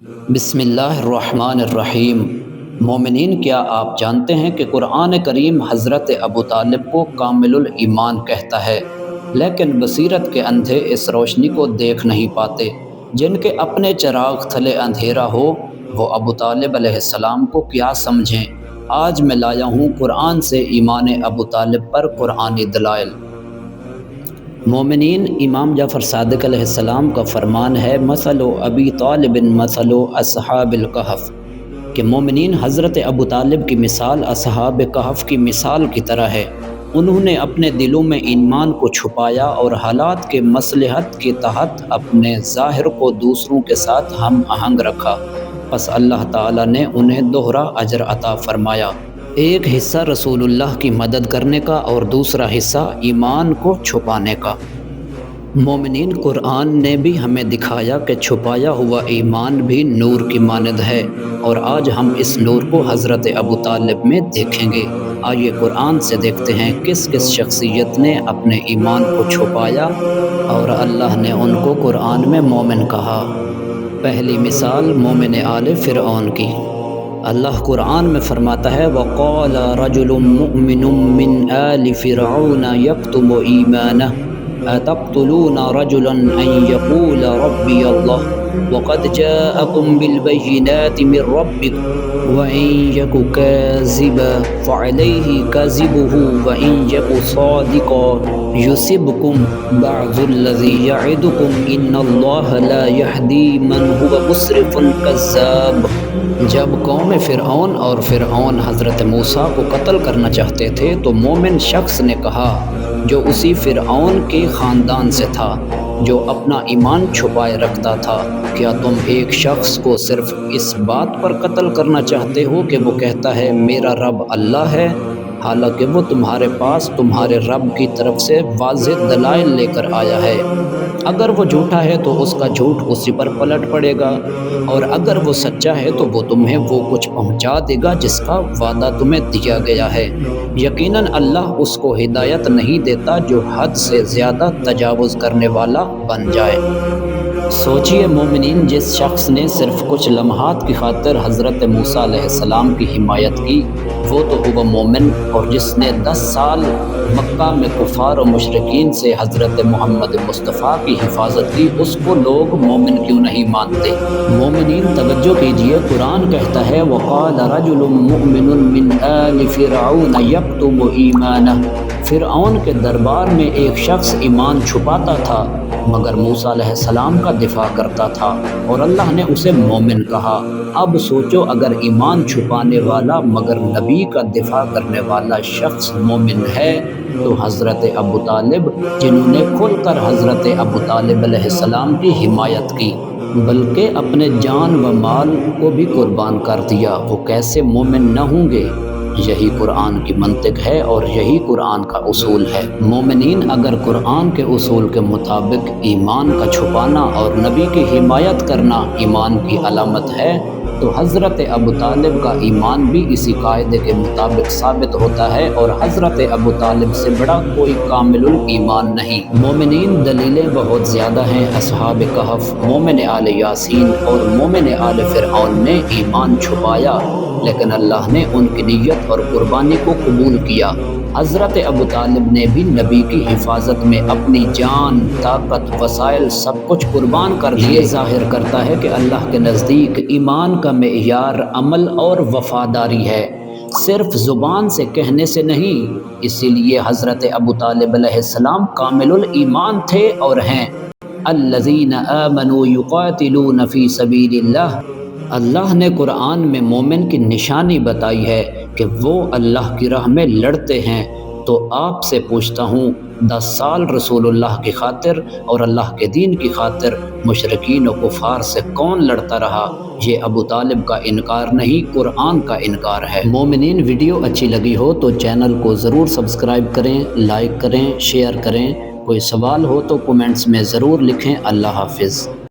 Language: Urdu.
بسم اللہ الرحمن الرحیم۔ مومنین، کیا آپ جانتے ہیں کہ قرآن کریم حضرت ابو طالب کو کامل الایمان کہتا ہے، لیکن بصیرت کے اندھے اس روشنی کو دیکھ نہیں پاتے۔ جن کے اپنے چراغ تلے اندھیرا ہو، وہ ابو طالب علیہ السلام کو کیا سمجھیں۔ آج میں لایا ہوں قرآن سے ایمان ابو طالب پر قرآنی دلائل۔ مومنین، امام جعفر صادق علیہ السلام کا فرمان ہے، مثل ابی طالب مثل اصحاب الکہف، کہ مومنین حضرت ابو طالب کی مثال اصحاب کہف کی مثال کی طرح ہے۔ انہوں نے اپنے دلوں میں ایمان کو چھپایا اور حالات کے مصلحت کے تحت اپنے ظاہر کو دوسروں کے ساتھ ہم آہنگ رکھا، پس اللہ تعالیٰ نے انہیں دوہرا اجر عطا فرمایا۔ ایک حصہ رسول اللہ کی مدد کرنے کا اور دوسرا حصہ ایمان کو چھپانے کا۔ مومنین، قرآن نے بھی ہمیں دکھایا کہ چھپایا ہوا ایمان بھی نور کی مانند ہے، اور آج ہم اس نور کو حضرت ابو طالب میں دیکھیں گے۔ آئیے قرآن سے دیکھتے ہیں کس کس شخصیت نے اپنے ایمان کو چھپایا اور اللہ نے ان کو قرآن میں مومن کہا۔ پہلی مثال مومن آل فرعون کی۔ اللہ قرآن میں فرماتا ہے، وَقَالَ رَجُلٌ مُؤْمِنٌ مِّنْ آلِ فِرْعَوْنَ يَكْتُمُ إِيمَانَهُ أَتَقْتُلُونَ رَجُلًا أَن يَقُولَ رَبِّيَ اللَّهُ وَقَدْ جَاءَكُم بِالْبَيِّنَاتِ مِن رَّبِّكُمْ وَإِن يَكُ كَاذِبًا فَعَلَيْهِ كَذِبُهُ وَإِن يَكُ صَادِقًا يُصِبْكُم بَعْضُ الَّذِي يَعِدُكُمْ إِنَّ اللَّهَ لَا يَهْدِي مَنْ هُوَ مُسْرِفٌ كَذَّابٌ۔ جب قوم فرعون اور فرعون حضرت موسیٰ کو قتل کرنا چاہتے تھے تو مومن شخص نے کہا، جو اسی فرعون کے خاندان سے تھا، جو اپنا ایمان چھپائے رکھتا تھا، کیا تم ایک شخص کو صرف اس بات پر قتل کرنا چاہتے ہو کہ وہ کہتا ہے میرا رب اللہ ہے، حالانکہ وہ تمہارے پاس تمہارے رب کی طرف سے واضح دلائل لے کر آیا ہے؟ اگر وہ جھوٹا ہے تو اس کا جھوٹ اسی پر پلٹ پڑے گا، اور اگر وہ سچا ہے تو وہ تمہیں وہ کچھ پہنچا دے گا جس کا وعدہ تمہیں دیا گیا ہے۔ یقیناً اللہ اس کو ہدایت نہیں دیتا جو حد سے زیادہ تجاوز کرنے والا بن جائے۔ سوچئے مومنین، جس شخص نے صرف کچھ لمحات کی خاطر حضرت موسیٰ علیہ السلام کی حمایت کی، وہ تو ہوا مومن، اور جس نے 10 سال مکہ میں کفار و مشرکین سے حضرت محمد مصطفیٰ کی حفاظت کی، اس کو لوگ مومن کیوں نہیں مانتے؟ مومنین توجہ کیجئے، قرآن کہتا ہے، وَقَالَ رَجُلٌ مُؤْمِنٌ مِّنْ آلِ فِرْعَوْنَ يَكْتُمُ إِيمَانَهُ۔ فرعون کے دربار میں ایک شخص ایمان چھپاتا تھا مگر موسیٰ علیہ السلام کا دفاع کرتا تھا، اور اللہ نے اسے مومن کہا۔ اب سوچو، اگر ایمان چھپانے والا مگر نبی کا دفاع کرنے والا شخص مومن ہے تو حضرت ابو طالب، جنہوں نے کھل کر حضرت ابو طالب علیہ السلام کی حمایت کی، بلکہ اپنے جان و مال کو بھی قربان کر دیا، وہ کیسے مومن نہ ہوں گے؟ یہی قرآن کی منطق ہے اور یہی قرآن کا اصول ہے۔ مومنین، اگر قرآن کے اصول کے مطابق ایمان کا چھپانا اور نبی کی حمایت کرنا ایمان کی علامت ہے، تو حضرت ابو طالب کا ایمان بھی اسی قاعدے کے مطابق ثابت ہوتا ہے، اور حضرت ابو طالب سے بڑا کوئی کامل الایمان نہیں۔ مومنین، دلیلیں بہت زیادہ ہیں۔ اصحاب کہف، مومن آل یاسین اور مومن آل فرعون نے ایمان چھپایا، لیکن اللہ نے ان کی نیت اور قربانی کو قبول کیا۔ حضرت ابو طالب نے بھی نبی کی حفاظت میں اپنی جان، طاقت، وسائل سب کچھ قربان کر دیے۔ یہ ظاہر کرتا ہے کہ اللہ کے نزدیک ایمان کا معیار عمل اور وفاداری ہے، صرف زبان سے کہنے سے نہیں۔ اسی لیے حضرت ابو طالب علیہ السلام کامل الایمان تھے اور ہیں۔ الذین آمنوا یقاتلون فی سبیل اللہ۔ اللہ نے قرآن میں مومن کی نشانی بتائی ہے کہ وہ اللہ کی راہ میں لڑتے ہیں، تو آپ سے پوچھتا ہوں، 10 سال رسول اللہ کی خاطر اور اللہ کے دین کی خاطر مشرکین و کفار سے کون لڑتا رہا؟ یہ ابو طالب کا انکار نہیں، قرآن کا انکار ہے۔ مومنین، ویڈیو اچھی لگی ہو تو چینل کو ضرور سبسکرائب کریں، لائک کریں، شیئر کریں۔ کوئی سوال ہو تو کومنٹس میں ضرور لکھیں۔ اللہ حافظ۔